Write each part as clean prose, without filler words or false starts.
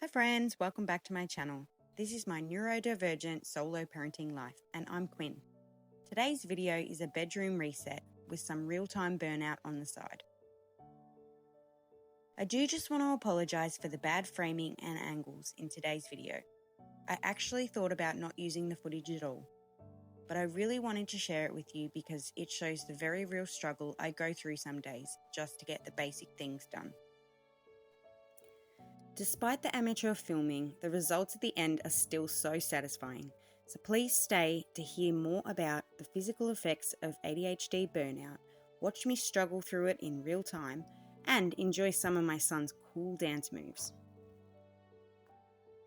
Hi friends, welcome back to my channel. This is my neurodivergent solo parenting life and I'm Quinn. Today's video is a bedroom reset with some real-time burnout on the side. I do just want to apologise for the bad framing and angles in today's video. I actually thought about not using the footage at all, but I really wanted to share it with you because it shows the very real struggle I go through some days just to get the basic things done. Despite the amateur filming, the results at the end are still so satisfying, so please stay to hear more about the physical effects of ADHD burnout, watch me struggle through it in real time, and enjoy some of my son's cool dance moves.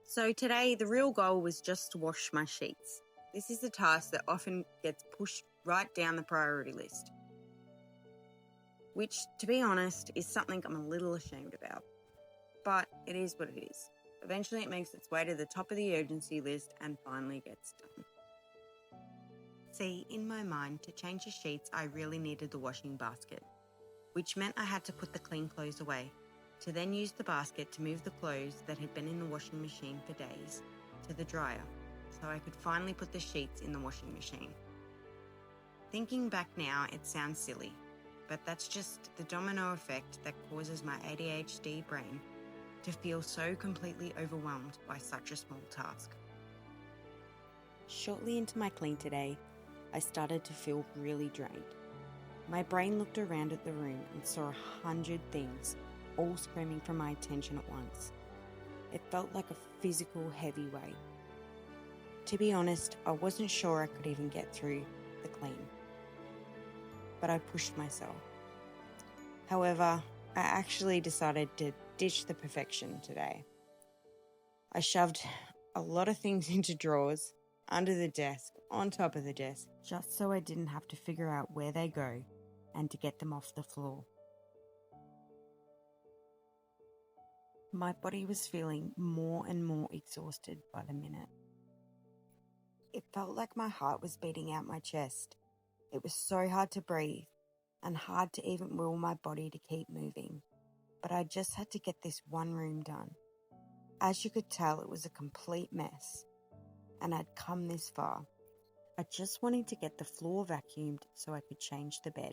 So today, the real goal was just to wash my sheets. This is a task that often gets pushed right down the priority list, which, to be honest, is something I'm a little ashamed about. But it is what it is. Eventually it makes its way to the top of the urgency list and finally gets done. See, in my mind, to change the sheets, I really needed the washing basket, which meant I had to put the clean clothes away, to then use the basket to move the clothes that had been in the washing machine for days to the dryer, so I could finally put the sheets in the washing machine. Thinking back now, it sounds silly, but that's just the domino effect that causes my ADHD brain to feel so completely overwhelmed by such a small task. Shortly into my clean today, I started to feel really drained. My brain looked around at the room and saw 100 things, all screaming for my attention at once. It felt like a physical heavy weight. To be honest, I wasn't sure I could even get through the clean, but I pushed myself. However, I actually decided to ditch the perfection today. I shoved a lot of things into drawers, under the desk, on top of the desk, just so I didn't have to figure out where they go and to get them off the floor. My body was feeling more and more exhausted by the minute. It felt like my heart was beating out my chest. It was so hard to breathe and hard to even will my body to keep moving. But I just had to get this one room done. As you could tell, it was a complete mess, and I'd come this far. I just wanted to get the floor vacuumed so I could change the bed.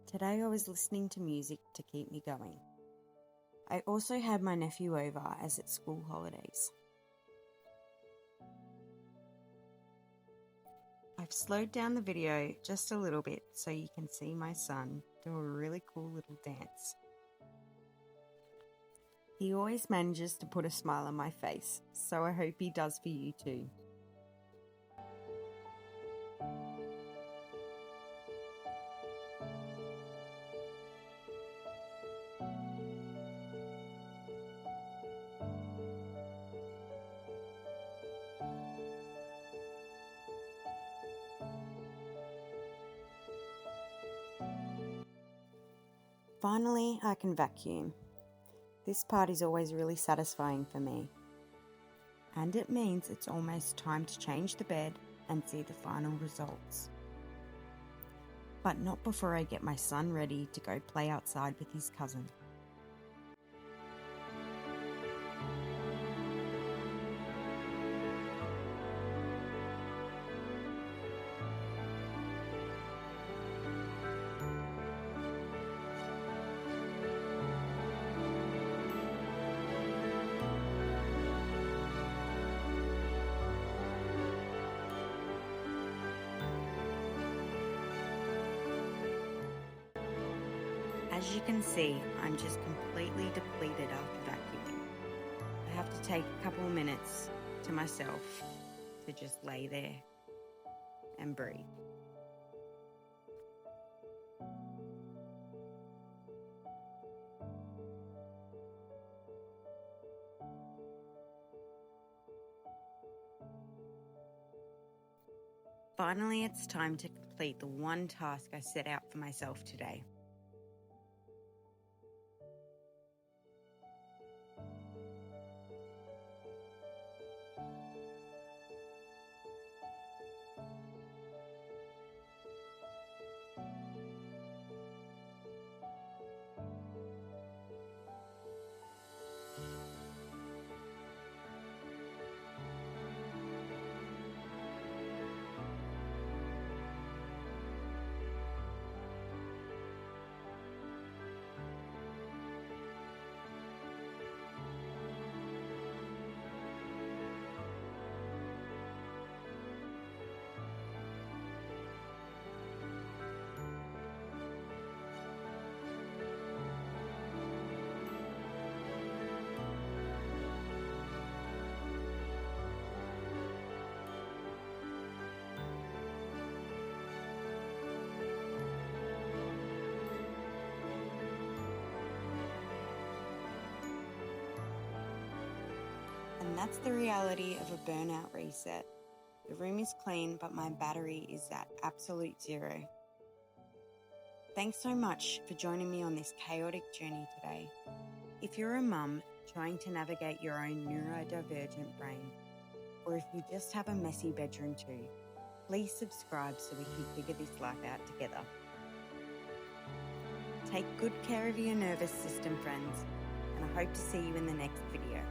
Today I was listening to music to keep me going. I also had my nephew over as it's school holidays. I've slowed down the video just a little bit so you can see my son do a really cool little dance. He always manages to put a smile on my face, so I hope he does for you too. Finally, I can vacuum. This part is always really satisfying for me. And it means it's almost time to change the bed and see the final results. But not before I get my son ready to go play outside with his cousin. As you can see, I'm just completely depleted after vacuuming. I have to take a couple of minutes to myself to just lay there and breathe. Finally, it's time to complete the one task I set out for myself today. And that's the reality of a burnout reset. The room is clean, but my battery is at absolute zero. Thanks so much for joining me on this chaotic journey today. If you're a mum trying to navigate your own neurodivergent brain, or if you just have a messy bedroom too, please subscribe so we can figure this life out together. Take good care of your nervous system, friends, and I hope to see you in the next video.